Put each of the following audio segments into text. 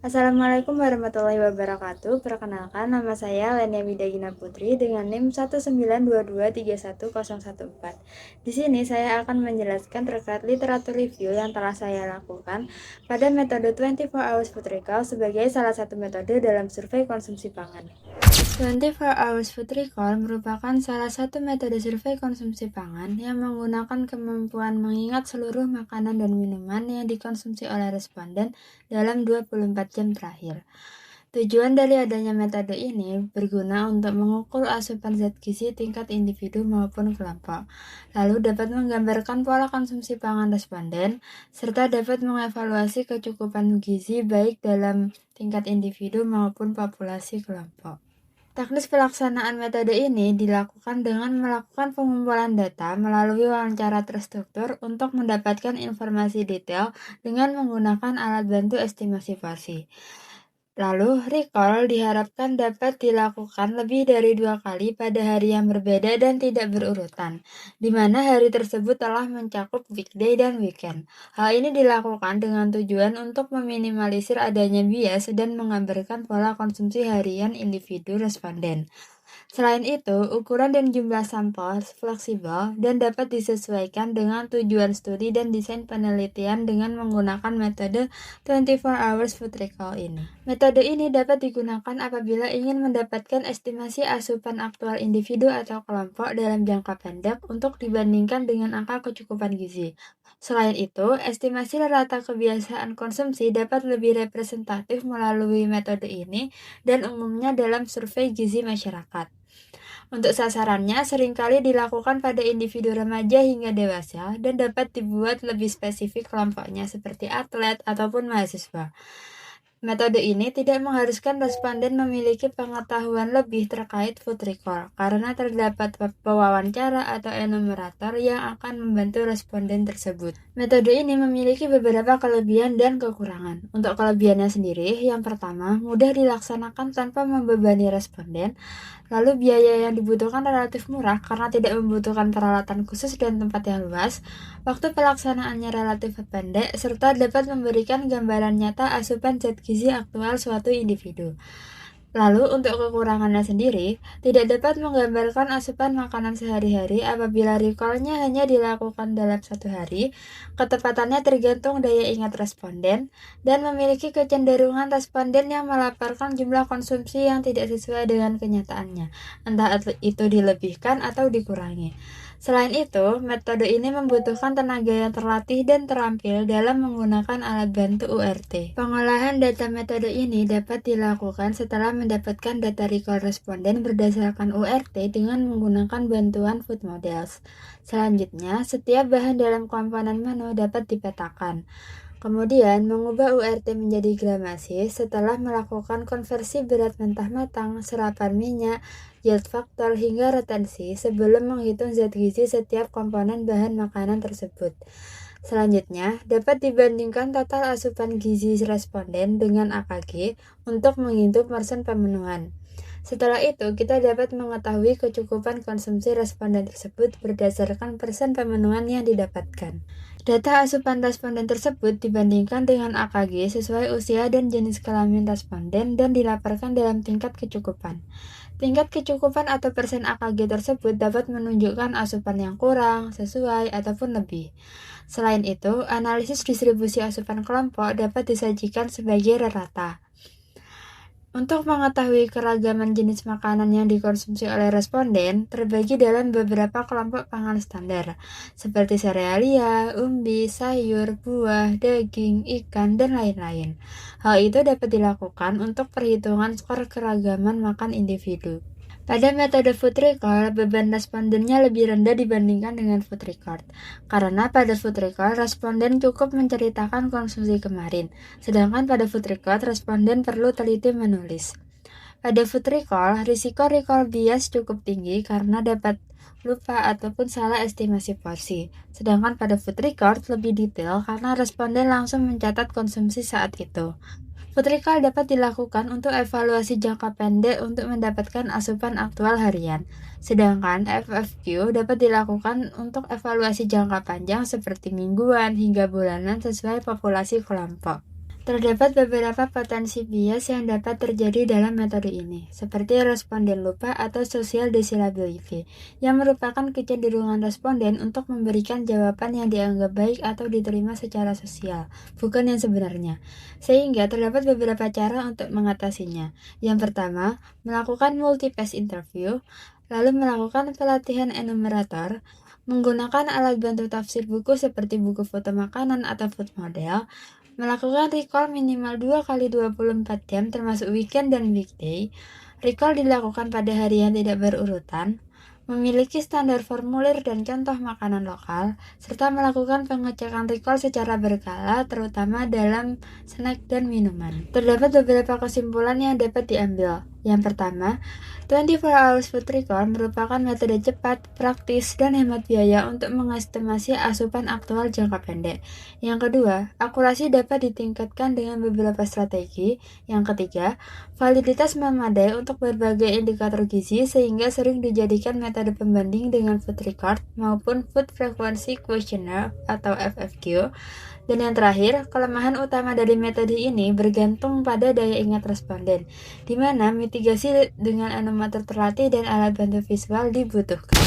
Assalamualaikum warahmatullahi wabarakatuh. Perkenalkan, nama saya Lenia Widagina Putri dengan NIM 192231014. Di sini saya akan menjelaskan terkait literatur review yang telah saya lakukan pada metode 24 Hours Food Recall sebagai salah satu metode dalam survei konsumsi pangan. 24 Hours Food Recall merupakan salah satu metode survei konsumsi pangan yang menggunakan kemampuan mengingat seluruh makanan dan minuman yang dikonsumsi oleh responden dalam 24 jam terakhir. Tujuan dari adanya metode ini berguna untuk mengukur asupan zat gizi tingkat individu maupun kelompok, lalu dapat menggambarkan pola konsumsi pangan responden, serta dapat mengevaluasi kecukupan gizi baik dalam tingkat individu maupun populasi kelompok. Teknis pelaksanaan metode ini dilakukan dengan melakukan pengumpulan data melalui wawancara terstruktur untuk mendapatkan informasi detail dengan menggunakan alat bantu estimasi porsi. Lalu, recall diharapkan dapat dilakukan lebih dari 2 kali pada hari yang berbeda dan tidak berurutan, di mana hari tersebut telah mencakup weekday dan weekend. Hal ini dilakukan dengan tujuan untuk meminimalisir adanya bias dan menggambarkan pola konsumsi harian individu responden. Selain itu, ukuran dan jumlah sampel fleksibel dan dapat disesuaikan dengan tujuan studi dan desain penelitian dengan menggunakan metode 24 Hours Food Recall ini. Metode ini dapat digunakan apabila ingin mendapatkan estimasi asupan aktual individu atau kelompok dalam jangka pendek untuk dibandingkan dengan angka kecukupan gizi. Selain itu, estimasi rata kebiasaan konsumsi dapat lebih representatif melalui metode ini dan umumnya dalam survei gizi masyarakat. Untuk sasarannya seringkali dilakukan pada individu remaja hingga dewasa dan dapat dibuat lebih spesifik kelompoknya seperti atlet ataupun mahasiswa. Metode ini tidak mengharuskan responden memiliki pengetahuan lebih terkait food recall karena terdapat pewawancara atau enumerator yang akan membantu responden tersebut. Metode ini memiliki beberapa kelebihan dan kekurangan. Untuk kelebihannya sendiri, yang pertama, mudah dilaksanakan tanpa membebani responden. Lalu biaya yang dibutuhkan relatif murah karena tidak membutuhkan peralatan khusus dan tempat yang luas. Waktu pelaksanaannya relatif pendek serta dapat memberikan gambaran nyata asupan zat gizi aktual suatu individu. Lalu untuk kekurangannya sendiri, tidak dapat menggambarkan asupan makanan sehari-hari apabila recall-nya hanya dilakukan dalam satu hari, ketepatannya tergantung daya ingat responden, dan memiliki kecenderungan responden yang melaporkan jumlah konsumsi yang tidak sesuai dengan kenyataannya, entah itu dilebihkan atau dikurangi. Selain itu, metode ini membutuhkan tenaga yang terlatih dan terampil dalam menggunakan alat bantu URT. Pengolahan data metode ini dapat dilakukan setelah mendapatkan data recall responden berdasarkan URT dengan menggunakan bantuan food models. Selanjutnya, setiap bahan dalam komponen menu dapat dipetakan. Kemudian, mengubah URT menjadi gramasi setelah melakukan konversi berat mentah matang, serapan minyak, yield factor, hingga retensi sebelum menghitung zat gizi setiap komponen bahan makanan tersebut. Selanjutnya, dapat dibandingkan total asupan gizi responden dengan AKG untuk menghitung persen pemenuhan. Setelah itu, kita dapat mengetahui kecukupan konsumsi responden tersebut berdasarkan persen pemenuhan yang didapatkan. Data asupan responden tersebut dibandingkan dengan AKG sesuai usia dan jenis kelamin responden dan dilaporkan dalam tingkat kecukupan. Tingkat kecukupan atau persen AKG tersebut dapat menunjukkan asupan yang kurang, sesuai, ataupun lebih. Selain itu, analisis distribusi asupan kelompok dapat disajikan sebagai rata. Untuk mengetahui keragaman jenis makanan yang dikonsumsi oleh responden, terbagi dalam beberapa kelompok pangan standar, seperti serealia, umbi, sayur, buah, daging, ikan, dan lain-lain. Hal itu dapat dilakukan untuk perhitungan skor keragaman makan individu. Pada metode food recall, beban respondennya lebih rendah dibandingkan dengan food record. Karena pada food recall, responden cukup menceritakan konsumsi kemarin, sedangkan pada food record, responden perlu teliti menulis. Pada food recall, risiko recall bias cukup tinggi karena dapat lupa ataupun salah estimasi porsi. Sedangkan pada food record lebih detail karena responden langsung mencatat konsumsi saat itu. Food recall dapat dilakukan untuk evaluasi jangka pendek untuk mendapatkan asupan aktual harian. Sedangkan FFQ dapat dilakukan untuk evaluasi jangka panjang seperti mingguan hingga bulanan sesuai populasi kelompok. Terdapat beberapa potensi bias yang dapat terjadi dalam metode ini, seperti responden lupa atau social disability, yang merupakan kecenderungan responden untuk memberikan jawaban yang dianggap baik atau diterima secara sosial, bukan yang sebenarnya. Sehingga terdapat beberapa cara untuk mengatasinya. Yang pertama, melakukan multi-pass interview, lalu melakukan pelatihan enumerator, menggunakan alat bantu tafsir buku seperti buku foto makanan atau food model, melakukan recall minimal 2 kali 24 jam termasuk weekend dan weekday. Recall dilakukan pada hari yang tidak berurutan. Memiliki standar formulir dan contoh makanan lokal, serta melakukan pengecekan recall secara berkala, terutama dalam snack dan minuman. Terdapat beberapa kesimpulan yang dapat diambil. Yang pertama, 24 hours food recall merupakan metode cepat, praktis, dan hemat biaya untuk mengestimasi asupan aktual jangka pendek. Yang kedua, akurasi dapat ditingkatkan dengan beberapa strategi. Yang ketiga, validitas memadai untuk berbagai indikator gizi sehingga sering dijadikan metode pembanding dengan food record maupun food frequency questionnaire atau FFQ. Dan yang terakhir, kelemahan utama dari metode ini bergantung pada daya ingat responden, di mana mitigasi dengan anomator terlatih dan alat bantu visual dibutuhkan.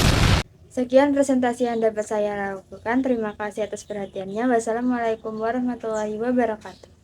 Sekian presentasi yang dapat saya lakukan. Terima kasih atas perhatiannya. Wassalamualaikum warahmatullahi wabarakatuh.